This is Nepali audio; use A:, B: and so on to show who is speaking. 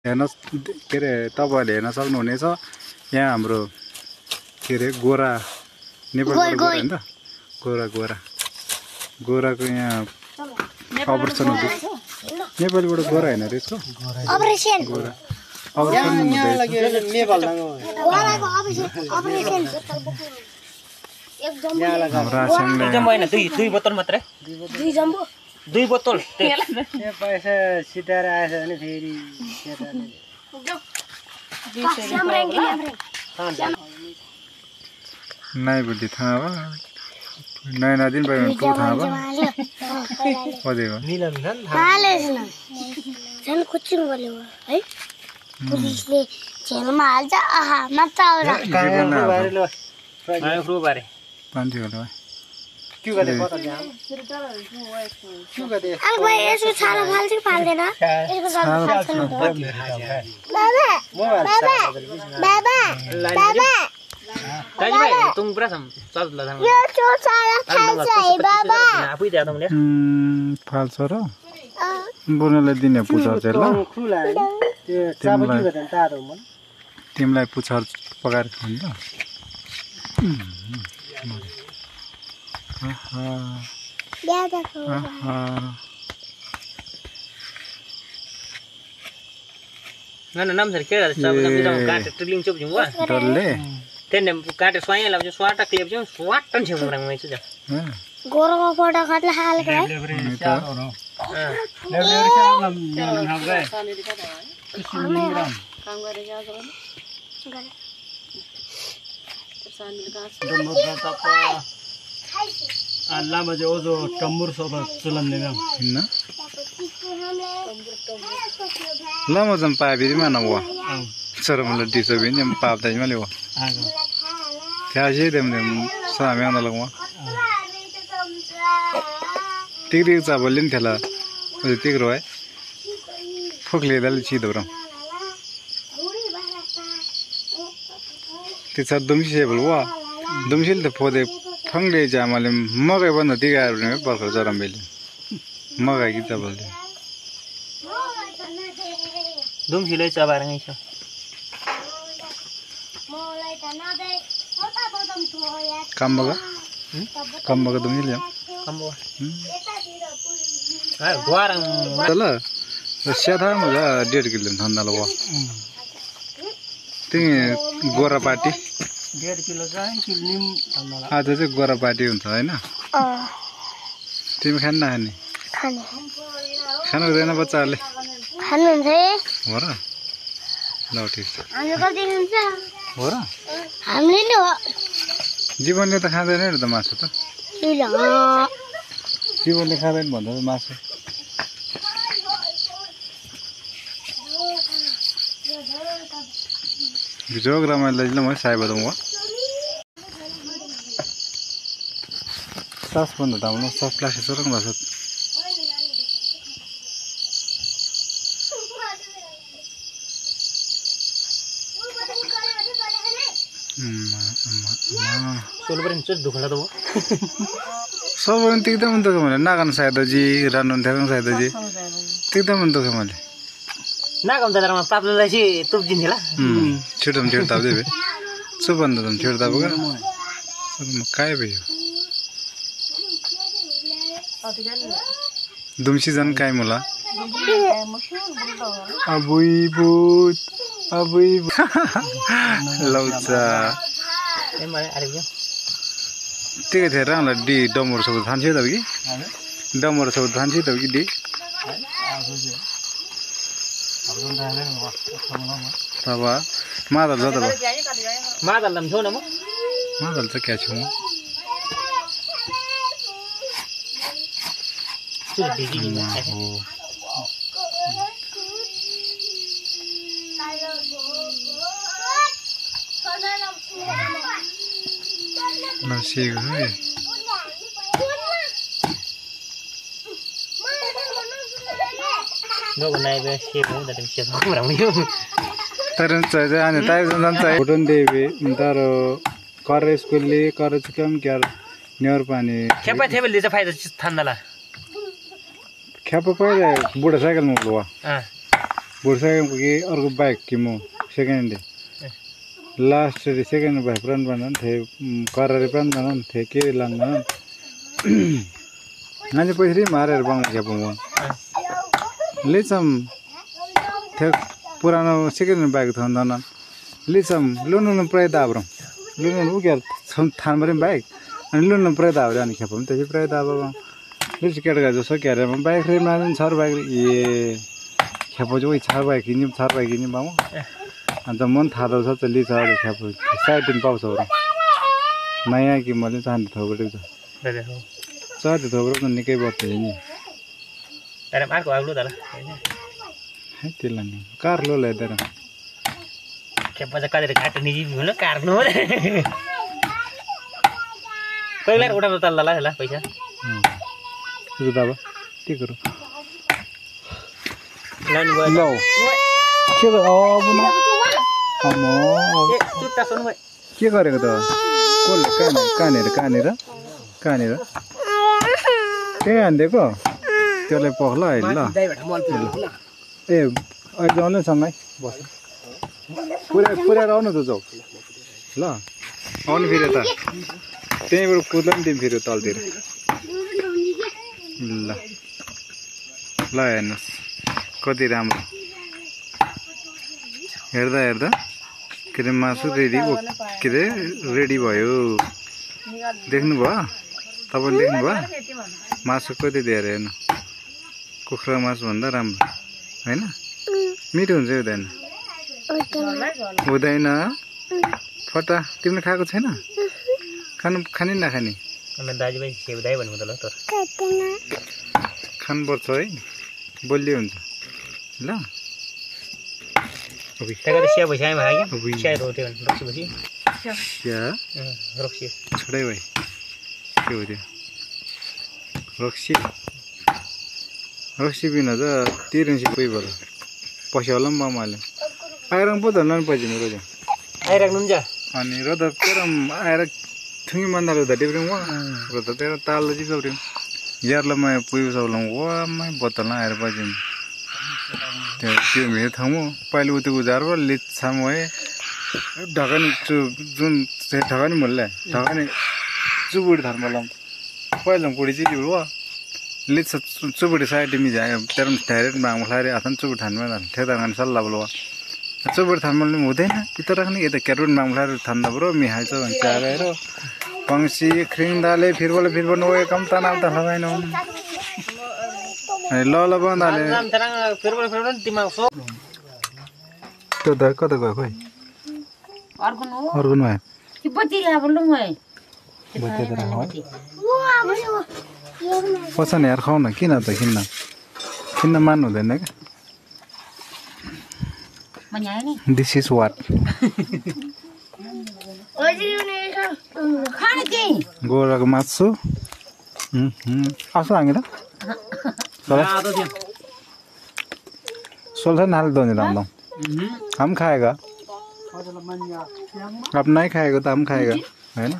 A: हेर्न के अरे तपाईहरुले हेर्न सक्नुहुनेछ यहाँ हाम्रो के अरे गोरा नेपालबाट गयो हैन त गोराको यहाँ अपरेसन हुन्छ नेपालबाट गोरा हैन त्यसको
B: अपरेसन
A: गोरा अपरेसन
B: गोराको अपरेसन एकदम
C: दुई बोतल मात्रै
B: दुई जम्बो
C: 2 बोतल
D: यो पैसा सिटाएर आएछ भने फेरि
A: नाइ बुद्धि थाहा भयो नयाँ दिन भयो टु थाहा भयो पदेको
C: मिलन
B: हालेसन झन् कुचिङ गर्यो है पुलिसले जेलमा हाल्छ आहा मचाउरा
C: आयो क्रो बारे
A: पान्थ्यो होला
D: के गर्ने पत्ता जाम के गर्ने
B: अनि भाइ यसको छाला फाल्छ कि फाल्दैन यसको छाला फाल्छ नि बाबा
C: दाजु भाइ तुम पुरा चल ल
B: यो छाला फाल्छ है बाबा
C: आफै दिए तुमले
A: फाल्छ र बोनले दिने पुछार चाहिँ ल
D: खुला त्यो चाबो के गर्दैन तातो मन
A: तिमीलाई पुछार पकाएर खान्छ
C: नाम सर के काटे ट्रिलिङ चोप जुङवा
A: डल्ले
C: तेने काटे स्वाया लाउँछ स्वाटा क्लेप चाहिँ स्वाटन छ मरङ मैछ जा
B: गोरको फोटो खट्ला हालेको है
D: लामा चाहिँ ओजो टम्बुर सोफा चलन दिनु
A: हैन लामो जम पाबी माना वो सर मतलब डिसो भी नहीं पाप ताज माले वो क्या चीज़ है मतलब सामने आना लगवा टिकरी चावल इन थला वो टिकरो है फुकले दल चीज़ दो रहा तीसरा दुमशी है बोलवा दुमशी तो पौधे फंगले जामाले मगे बंद दिगार ने बरकर जरम बेली मगे की चावल दे
C: दुम हिलै चबार नै छ
A: काम बगा दुम हिलै
C: कम्बो आ द्वारङ
A: ल स्याथा मजा 1.5 किलो धन्दा ल वा तिमी गोरा पार्टी
D: 1.5 किलो चाहिँ किलो धन्दा
A: आज चाहिँ गोरा पार्टी हुन्छ हैन तिमी खान्न खाने खानु हुँदैन बच्चाहरुले
B: खानुहुन्छ है
A: हो र ल ठीक छ
B: हामी कति खान्छ
A: हो र
B: हामीले नि हो
A: जीवनले त खाँदैन नि त मासु त जीवनले खाँदैन भन्दा त मासु जोग रमाइलो ल म साइ बदम हो सास बन्द दाउनु सब प्लास्टिक सरङ बस
C: सोल पनि चोट दुखला त हो
A: सब तिक्दा मन त मैले नागन सायदजी रानुन थेगन सायदजी तिक्दा मन त मैले
C: नागम दादामा पाप्लोलाई चाहिँ तुप दिन्थेला
A: छिटो ताप देबे सुबन्द त छिटो ताप ग म काय भयो दुमसी जन काय मुला अबुई बुत लौचा
C: ए मलाई अरे यो
A: त्यही थियो राला डी डमर सब थान्थ्यो त कि डमर सब थान्थ्यो त कि डी तब मादल जता भयो
C: मादल लम छौ न म
A: मादल चाहिँ क्या छु म
C: चुल भिगी दिनु
A: हो नसिएको है
C: Dogo na ibe siya mo dati siya mo marami yun.
A: Taran sa ano tayo sa Photon devi intaro car school le car chukam kyar near pani.
C: Kya pa table dito फायदा ठंडा ला.
A: क्या पापा है बूढ़ा साइकिल में लोगा मोटरसाइकल के अर्को बाइक कि म second day last day second bike PRAN बनान थे करारे प्रान बनान थे के लांगन नानी पैसरी मारेर बाङ के पम लिसम थे पुरानो सेकेन्ड बाइक थन्दन लिसम लुनु प्राय दाब्रम लुनु उकेर थानबरे बाइक अनि लुनु प्राय दाब्रे अनि खेपम त्यसै प्राय दाब लिस केटगा जसो केरे बाइक रे मानन छर बाइक ए खेपो जो छर बाइक नि बाम अन्त मन थाहा छ चली छ खेपो साइड दिन पाउँछ नयाँ कि मैले चाहन्थे थोबरे छ चाहन्थे थोबरे त निकै बत्छ नि
C: तर मार्को आउलो तर
A: है त्यसलाई कार लो लेदर
C: खेपो चाहिँ कहिले घाट निजी हुन कार्नु पहिला उठाउनु तल्ला ल पैसा
A: त्यो दाबा के गरौ
C: लानु गयो
A: लो के गरौ अब न अमो
C: ए चुट्टा सुन गयो
A: के गरेको त कोले कानेर त्यही हान्दिएको त्यसलाई पख्ला है ल ए अहिले आउनु सँगै बस पुऱ्याएर आउनु त जाऊ ल आउनु फेरि त त्यहीँबाट कुद्ला नि तिमी फेरि तलतिर ल हेर्नुहोस् कति राम्रो हेर्दा के अरे मासु रेडी भयो देख्नुभयो तपाईँले देख्नुभयो मासु कति दिएर हेर्नु कुखुरा मासु भन्दा राम्रो होइन मिठो हुन्छ हुँदैन फटा तिमीले खाएको छैन खाने नखाने
C: दाजुभाइ सेवदाई भन्नु त ल तर
A: खानुपर्छ है बलियो हुन्छ ल
C: त्यहाँ त स्या भइसक्यो भयो क्या स्या रोट्यो भने रक्सी भइसक्यो रक्सी
A: छोडै भाइ के हो त्यो रक्सी बिना त तिरेन्सी कोही भयो पैसा होला पनि मामाले आइरङ पो धन्ला नि पछि मेरो चाहिँ
C: आइराख्नु हुन्छ
A: अनि र त पेरम आएर थुङ्गी मन्दाले हुँदा डिब्रिङ वा र त पेर ताल जी सब्रिङ यारलाई मैं पुयो सबलाम वा मैं बोतल आएर पछि त्यो मेरो ठाउँमा पहिले उतो गुजार वा लिट छाम है ढकानी जुन ढकानी मोल्ले ढकानी चुबुडी धर्मलम पहिला कुडी चाहिँ वा लिट चुबुडी साइड में जाए तेरम डाइरेक्ट मांग लारे आथन चुबुडी थानमा ठेदागान सल्ला बोलवा चुबुडी थानमा हुँदैन यता राख्ने यता क्यारोन मांग लारे थान्दा ब्रो मिहाल्छ भन्छ आएर पंक्षी खिङ्दाले फिरबल ओए कम तनाव त लगाइन ल बन्दाले त्यो त कता गयो खोइ अर्गुन भयो पछाडि यार खाऊ न किन त किन्न मान्नु हुँदैन क्या दिस इज वाट गोराको मासु आउँछ हामी त सोल्छ नाल दोने राम हम खाएगा अब नहीं खाएगा तो हम खाएगा है ना।